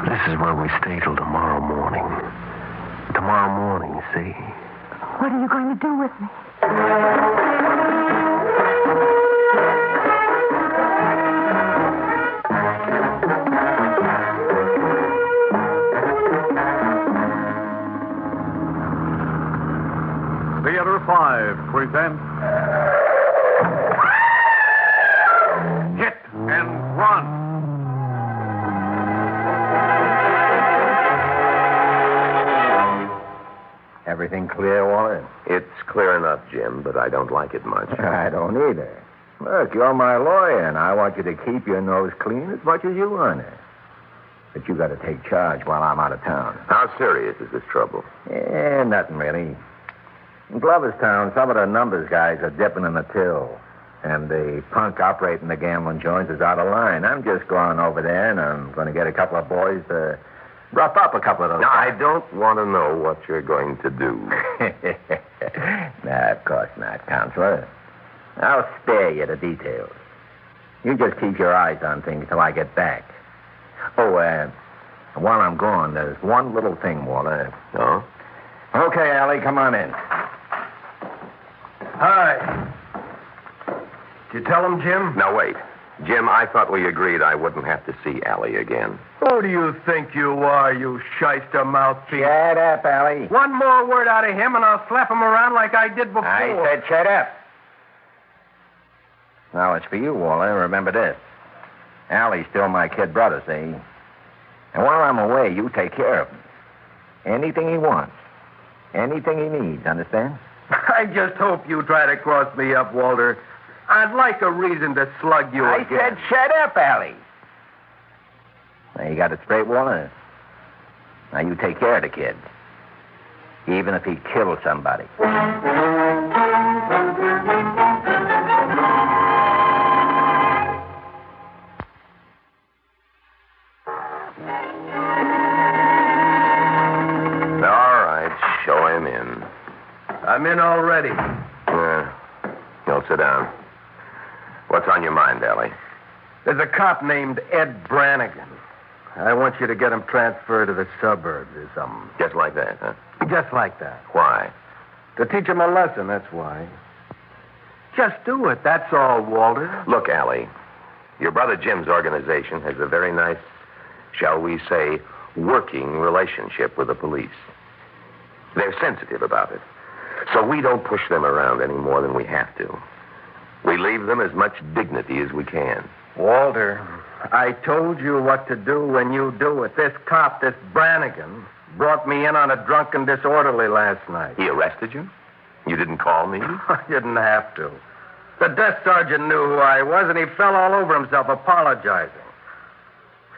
This is where we stay till tomorrow morning. Tomorrow morning, see? What are you going to do with me? Theater 5 presents Hit and Run. Everything clear, Waller? It's clear enough, Jim, but I don't like it much. I don't either. Look, you're my lawyer, and I want you to keep your nose clean as much as you want it. But you got to take charge while I'm out of town. How serious is this trouble? Nothing really. In Gloverstown, some of the numbers guys are dipping in the till. And the punk operating the gambling joints is out of line. I'm just going over there, and I'm going to get a couple of boys to rough up a couple of those. No, I don't want to know what you're going to do. Nah, of course not, Counselor. I'll spare you the details. You just keep your eyes on things till I get back. Oh, while I'm gone, there's one little thing, Waller. Oh? Okay, Allie, come on in. Hi. Did you tell him, Jim? Now, wait. Jim, I thought we agreed I wouldn't have to see Allie again. Who do you think you are, you shyster mouthpiece? Shut up, Allie. One more word out of him, and I'll slap him around like I did before. I said shut up. Now, it's for you, Waller. Remember this. Allie's still my kid brother, see? And while I'm away, you take care of him. Anything he wants. Anything he needs, understand? I just hope you try to cross me up, Walter. I'd like a reason to slug you I again. said shut up, Allie. Now, you got it straight, Waller? Now, you take care of the kid. Even if he kills somebody. Show him in. I'm in already. You'll sit down. What's on your mind, Ellie? There's a cop named Ed Brannigan. I want you to get him transferred to the suburbs or something. Just like that, huh? Just like that. Why? To teach him a lesson, that's why. Just do it, that's all, Walter. Look, Allie, your brother Jim's organization has a very nice, shall we say, working relationship with the police. They're sensitive about it. So we don't push them around any more than we have to. We leave them as much dignity as we can. Walter, I told you what to do when you do it. This cop, this Brannigan, brought me in on a drunken disorderly last night. He arrested you? You didn't call me? I didn't have to. The desk sergeant knew who I was, and he fell all over himself apologizing.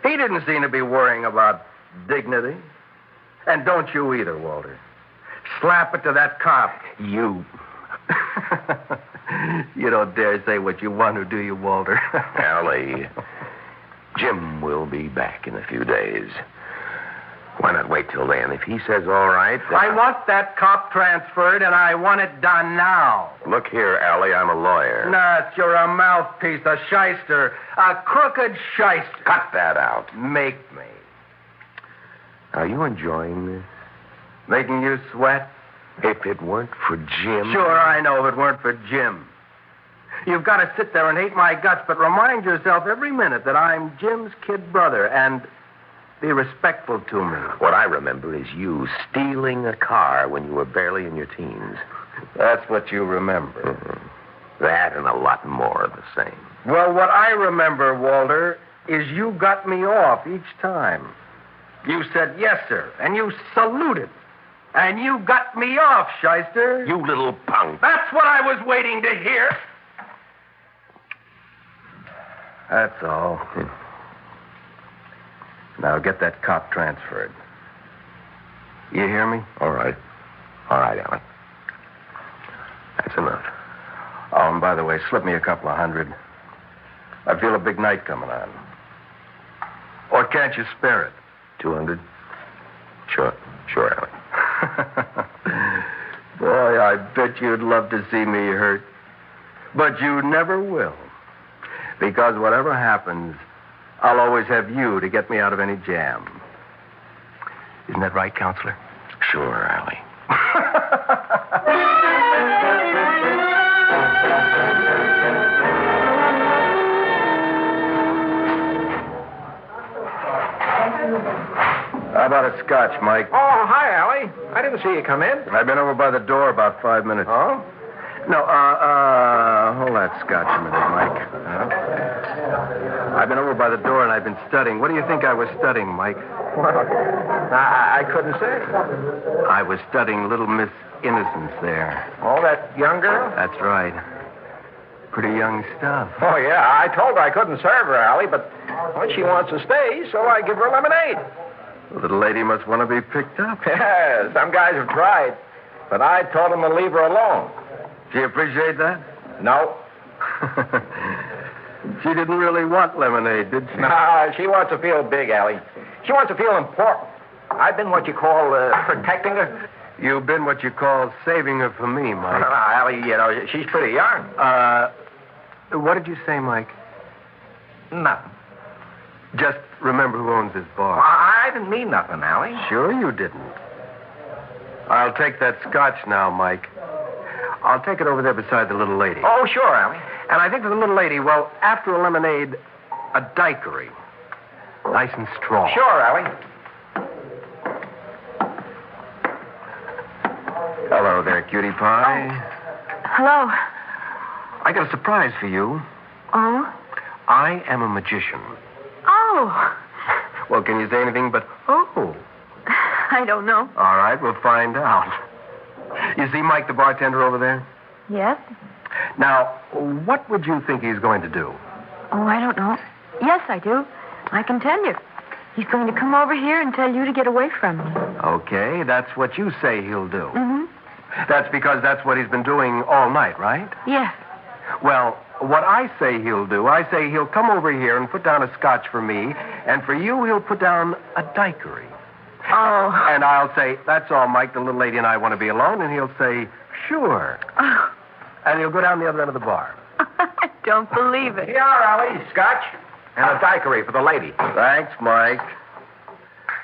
He didn't seem to be worrying about dignity. And don't you either, Walter. Slap it to that cop. You. You don't dare say what you want to, do you, Walter? Allie, Jim will be back in a few days. Why not wait till then? If he says all right... I want that cop transferred, and I want it done now. Look here, Allie, I'm a lawyer. Nuts, you're a mouthpiece, a shyster, a crooked shyster. Cut that out. Make me. Are you enjoying this? Making you sweat? If it weren't for Jim... Sure, I know if it weren't for Jim. You've got to sit there and hate my guts, but remind yourself every minute that I'm Jim's kid brother, and be respectful to me. What I remember is you stealing a car when you were barely in your teens. That's what you remember. Mm-hmm. That and a lot more of the same. Well, what I remember, Walter, is you got me off each time. You said, yes, sir, and you saluted. And you got me off, shyster. You little punk. That's what I was waiting to hear. That's all. Now get that cop transferred. You hear me? All right. All right, Allie. That's enough. Oh, and by the way, slip me a couple of $100. I feel a big night coming on. Or can't you spare it? 200? Sure, Allie. Boy, I bet you'd love to see me hurt. But you never will. Because whatever happens, I'll always have you to get me out of any jam. Isn't that right, Counselor? Sure, Allie. How about a scotch, Mike? Oh, hi, Allie. I didn't see you come in. I've been over by the door about 5 minutes. Oh? No, hold that scotch a minute, Mike. I've been over by the door and I've been studying. What do you think I was studying, Mike? Well, I couldn't say. I was studying Little Miss Innocence there. Oh, that young girl? That's right. Pretty young stuff. Oh, yeah. I told her I couldn't serve her, Allie, but well, she wants to stay, so I give her lemonade. The little lady must want to be picked up. Yeah, some guys have tried, but I told them to leave her alone. Do you appreciate that? No. She didn't really want lemonade, did she? Nah, she wants to feel big, Allie. She wants to feel important. I've been what you call protecting her. You've been what you call saving her for me, Mike. Allie, you know, she's pretty young. What did you say, Mike? Nothing. Just remember who owns this bar. Well, I didn't mean nothing, Allie. Sure you didn't. I'll take that scotch now, Mike. I'll take it over there beside the little lady. Oh, sure, Allie. And I think for the little lady, well, after a lemonade, a daiquiri. Nice and strong. Sure, Allie. Hello there, cutie pie. Hello. I got a surprise for you. Oh? I am a magician. Oh. Well, can you say anything but, oh? I don't know. All right, we'll find out. You see Mike, the bartender over there? Yes? Now, what would you think he's going to do? Oh, I don't know. Yes, I do. I can tell you. He's going to come over here and tell you to get away from me. Okay, that's what you say he'll do. Mm-hmm. That's because that's what he's been doing all night, right? Yes. Well, what I say he'll do, I say he'll come over here and put down a scotch for me, and for you, he'll put down a daiquiri. Oh. And I'll say, that's all, Mike, the little lady and I want to be alone, and he'll say, sure. Oh. And he'll go down the other end of the bar. I don't believe it. Here, Allie. Scotch and a daiquiri for the lady. Thanks, Mike.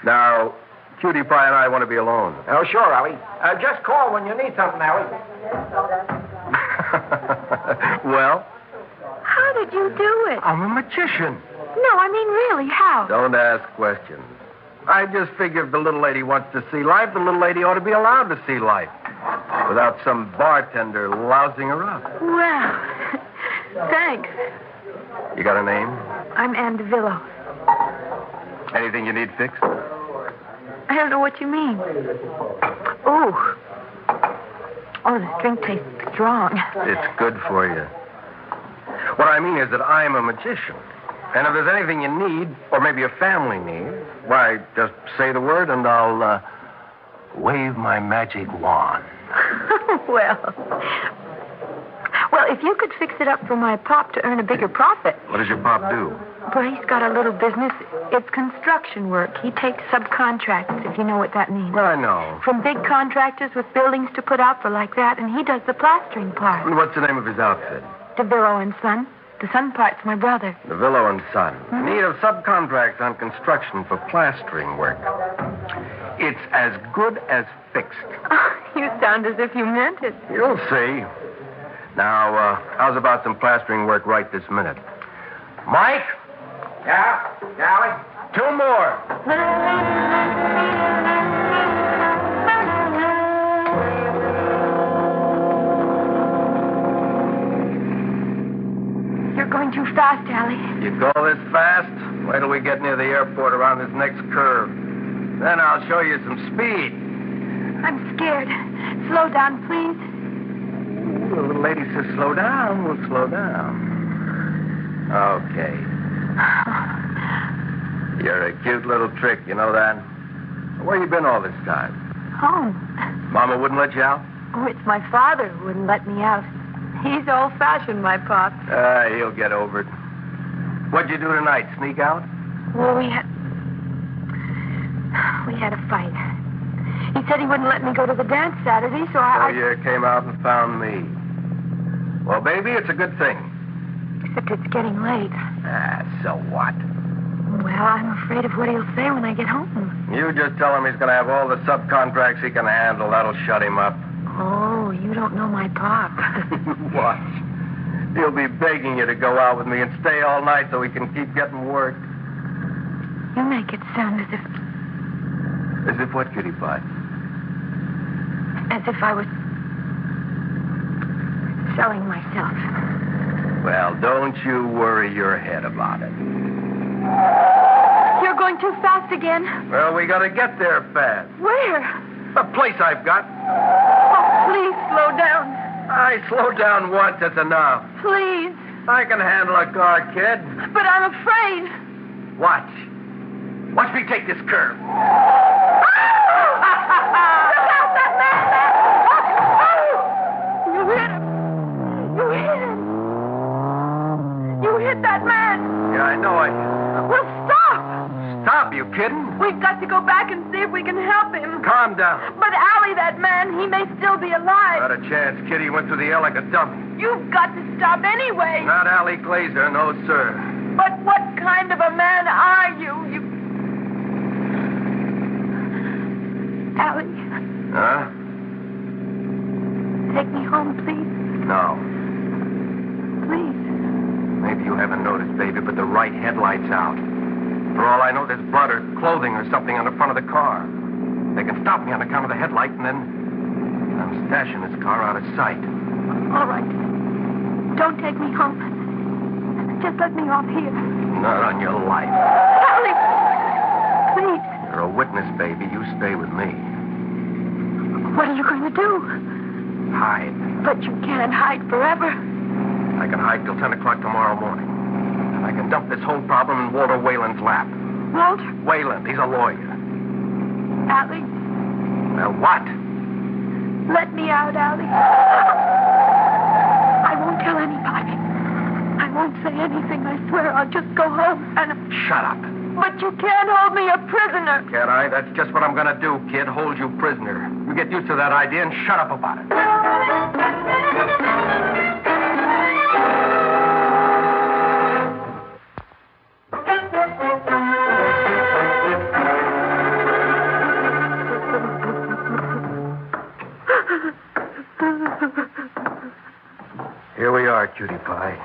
Now, Cutie Pie and I want to be alone. Oh, sure, Allie. Just call when you need something, Allie. Well? How did you do it? I'm a magician. No, I mean really, how? Don't ask questions. I just figure if the little lady wants to see life, the little lady ought to be allowed to see life. Without some bartender lousing her up. Well, thanks. You got a name? I'm Ann DeVillo. Anything you need fixed? I don't know what you mean. Oh. Oh, this drink tastes strong. It's good for you. What I mean is that I'm a magician. And if there's anything you need, or maybe a family needs, why, just say the word and I'll wave my magic wand. Well, if you could fix it up for my pop to earn a bigger profit. What does your pop do? Well, he's got a little business. It's construction work. He takes subcontracts, if you know what that means. Well, I know. From big contractors with buildings to put up or like that, and he does the plastering part. And what's the name of his outfit? DeVillo and Son. The Son part's my brother. DeVillo and Son. Need of subcontracts on construction for plastering work. It's as good as fixed. Oh, you sound as if you meant it. You'll see. Now, how's about some plastering work right this minute? Mike? Yeah? Allie? 2 more. You're going too fast, Allie. You call this fast? Wait till we get near the airport around this next curve. Then I'll show you some speed. I'm scared. Slow down, please. Ooh, the little lady says slow down. We'll slow down. Okay. You're a cute little trick, you know that? Where you been all this time? Home. Mama wouldn't let you out? Oh, it's my father who wouldn't let me out. He's old-fashioned, my pop. He'll get over it. What'd you do tonight? Sneak out? Well, we had a fight. He said he wouldn't let me go to the dance Saturday, so I... So you came out and found me. Well, baby, it's a good thing. Except it's getting late. So what? Well, I'm afraid of what he'll say when I get home. You just tell him he's going to have all the subcontracts he can handle. That'll shut him up. Oh, you don't know my pop. Watch. He'll be begging you to go out with me and stay all night so he can keep getting work. You make it sound as if... As if what, cutie pie? As if I was... selling myself. Well, don't you worry your head about it. You're going too fast again. Well, we got to get there fast. Where? A place I've got. Oh, please slow down. I slowed down once, that's enough. Please. I can handle a car, kid. But I'm afraid. Watch. Watch me take this curve. Look out, that man! You hit him. You hit him. You hit that man. Yeah, I know I... Well, stop. Stop, you kidding? We've got to go back and see if we can help him. Calm down. But Allie, that man, he may still be alive. Not a chance, kid. He went through the air like a dummy. You've got to stop anyway. Not Allie Glazer, no, sir. But what kind of a man are you? Allie. Huh? Take me home, please. No. Please. Maybe you haven't noticed, baby, but the right headlight's out. For all I know, there's blood or clothing or something on the front of the car. They can stop me on account of the headlight, and then I'm stashing this car out of sight. All right. Don't take me home. Just let me off here. Not on your life. Allie! Please. You're a witness, baby. You stay with me. What are you going to do? Hide. But you can't hide forever. I can hide till 10 o'clock tomorrow morning. And I can dump this whole problem in Walter Whalen's lap. Walter? Whalen, he's a lawyer. Allie? Well, what? Let me out, Allie. I won't tell anybody. I won't say anything, I swear. I'll just go home and... Shut up. But you can't hold me a prisoner. Can't I? That's just what I'm going to do, kid. Hold you prisoner. You get used to that idea and shut up about it. Here we are, cutie pie.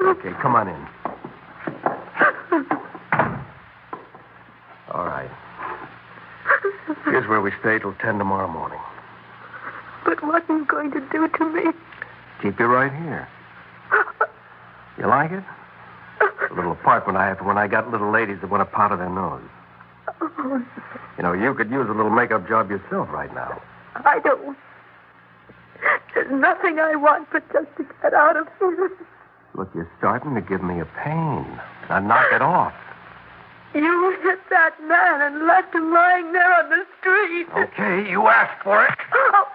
Okay, come on in. All right. Here's where we stay till 10 tomorrow morning. But what are you going to do to me? Keep you right here. You like it? A little apartment I have for when I got little ladies that want to powder their nose. Oh, You know, you could use a little makeup job yourself right now. I don't. There's nothing I want but just to get out of here. Look, you're starting to give me a pain. Now knock it off. You hit that man and left him lying there on the street. Okay, you asked for it. Oh,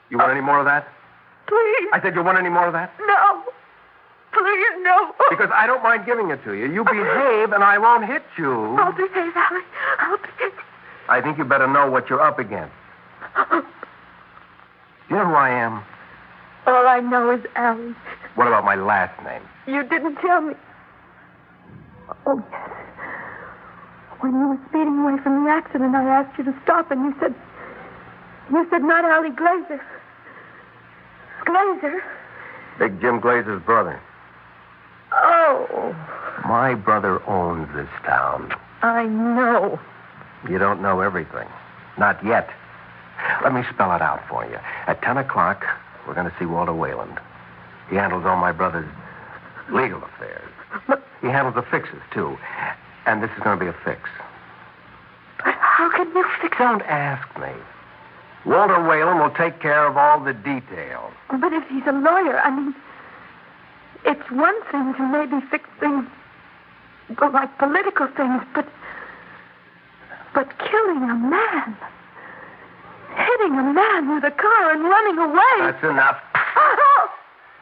You want any more of that? please. I said you want any more of that? No. Please, no. Because I don't mind giving it to you. You behave and I won't hit you. I'll behave, Allie. I'll behave. I think you better know what you're up against. You know who I am? All I know is Allie. What about my last name? You didn't tell me. Oh, yes. When you were speeding away from the accident, I asked you to stop, and you said not Allie Glazer. Glazer? Big Jim Glazer's brother. Oh, My brother owns this town. I know. You don't know everything. Not yet. Let me spell it out for you. At 10 o'clock, we're going to see Walter Whalen. He handles all my brother's legal affairs. But He handles the fixes, too. And this is going to be a fix. how can you fix it? Don't ask me. Walter Whalen will take care of all the details. But if he's a lawyer, I mean, it's one thing to maybe fix things, well, like political things, but killing a man, hitting a man with a car and running away. That's enough.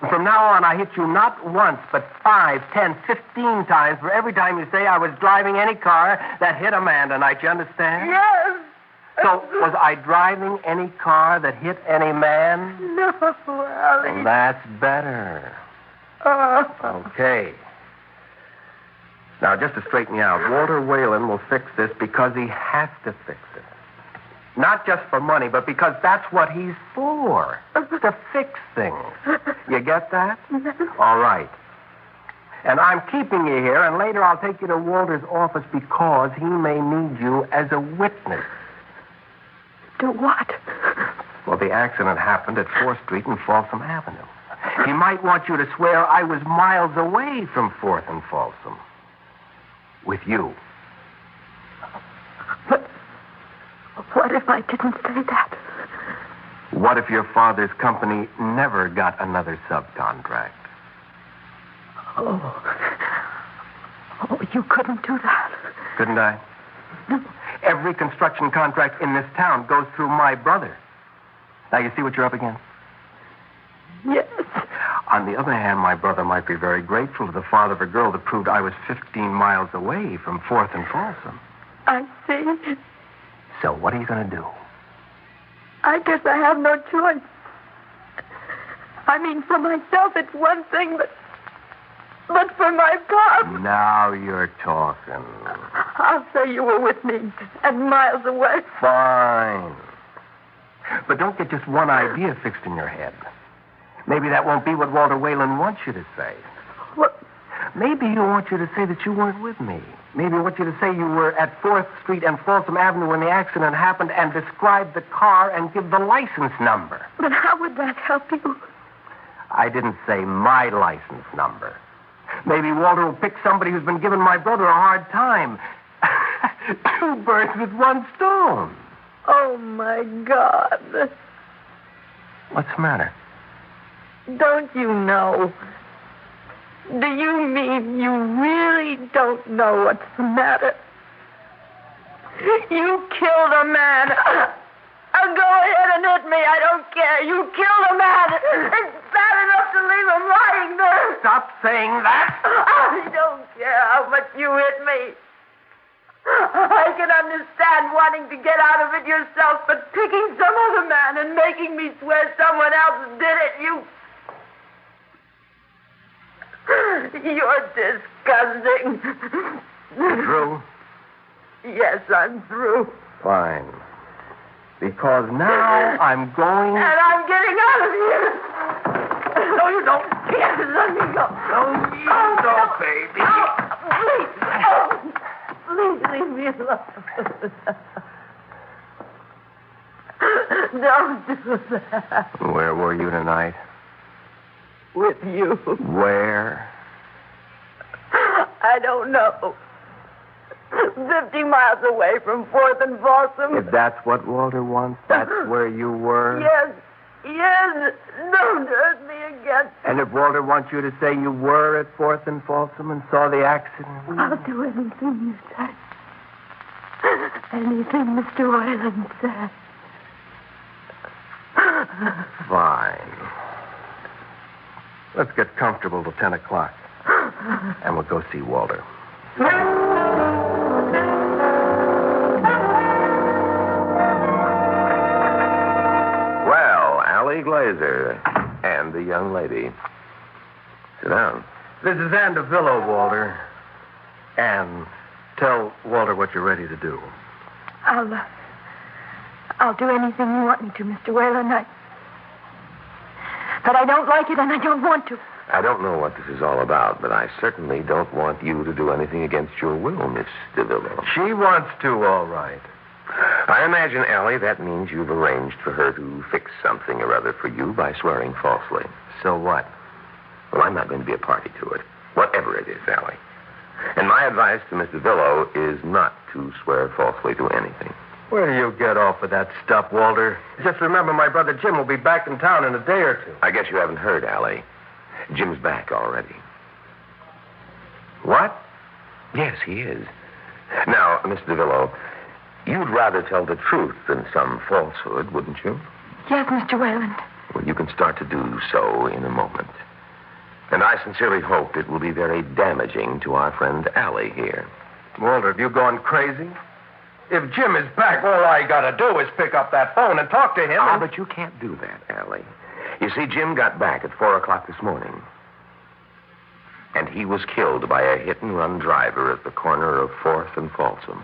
From now on, I hit you not once, but 5, 10, 15 times for every time you say I was driving any car that hit a man tonight. You understand? Yes. So, was I driving any car that hit any man? No, Allie. Well, that's better. Okay. Now, just to straighten you out, Walter Whalen will fix this because he has to fix it. Not just for money, but because that's what he's for. To fix things. You get that? All right. And I'm keeping you here, and later I'll take you to Walter's office because he may need you as a witness. Do what? Well, the accident happened at 4th Street and Folsom Avenue. He might want you to swear I was miles away from 4th and Folsom. With you. But what if I didn't say that? What if your father's company never got another subcontract? Oh, you couldn't do that. Couldn't I? No. Every construction contract in this town goes through my brother. Now, you see what you're up against? Yes. On the other hand, my brother might be very grateful to the father of a girl that proved I was 15 miles away from 4th and Folsom. I see. So what are you going to do? I guess I have no choice. I mean, for myself, it's one thing, but for my pop... Now you're talking. I'll say you were with me and miles away. Fine. But don't get just one idea fixed in your head. Maybe that won't be what Walter Whalen wants you to say. What? Maybe he'll want you to say that you weren't with me. Maybe he'll want you to say you were at 4th Street and Folsom Avenue when the accident happened and describe the car and give the license number. But how would that help you? I didn't say my license number. Maybe Walter will pick somebody who's been giving my brother a hard time. 2 birds with 1 stone. Oh, my God. What's the matter? Don't you know? Do you mean you really don't know what's the matter? You killed a man. Go ahead and hit me. I don't care. You killed a man. It's bad enough to leave him lying there. Stop saying that. I don't care how much you hit me. I can understand wanting to get out of it yourself, but picking some other man and making me swear someone else did it, You're disgusting. Through? Yes, I'm through. Fine. Because now I'm going... And I'm getting out of here. No, you don't. Yes, let me go. No, you don't, baby. Please leave me alone. Don't do that. Where were you tonight? With you. Where? I don't know. 50 miles away from 4th and Folsom. If that's what Walter wants, that's where you were? Yes. Don't hurt me again. And if Walter wants you to say you were at 4th and Folsom and saw the accident? I'll do anything you say. Anything Mr. Whalen said. Fine. Let's get comfortable till 10 o'clock. And we'll go see Walter. Well, Allie Glazer and the young lady. Sit down. This is Ann DeVillo, Walter. Ann, tell Walter what you're ready to do. I'll do anything you want me to, Mr. Whalen. But I don't like it and I don't want to. I don't know what this is all about, but I certainly don't want you to do anything against your will, Miss DeVillo. She wants to, all right. I imagine, Allie, that means you've arranged for her to fix something or other for you by swearing falsely. So what? Well, I'm not going to be a party to it, whatever it is, Allie. And my advice to Miss DeVillo is not to swear falsely to anything. Where do you get off with that stuff, Walter? Just remember my brother Jim will be back in town in a day or two. I guess you haven't heard, Allie. Jim's back already. What? Yes, he is. Now, Miss DeVillo, you'd rather tell the truth than some falsehood, wouldn't you? Yes, Mr. Whalen. Well, you can start to do so in a moment. And I sincerely hope it will be very damaging to our friend Allie here. Walter, have you gone crazy? If Jim is back, all I gotta do is pick up that phone and talk to him. But you can't do that, Allie. You see, Jim got back at 4 o'clock this morning. and he was killed by a hit-and-run driver at the corner of 4th and Folsom.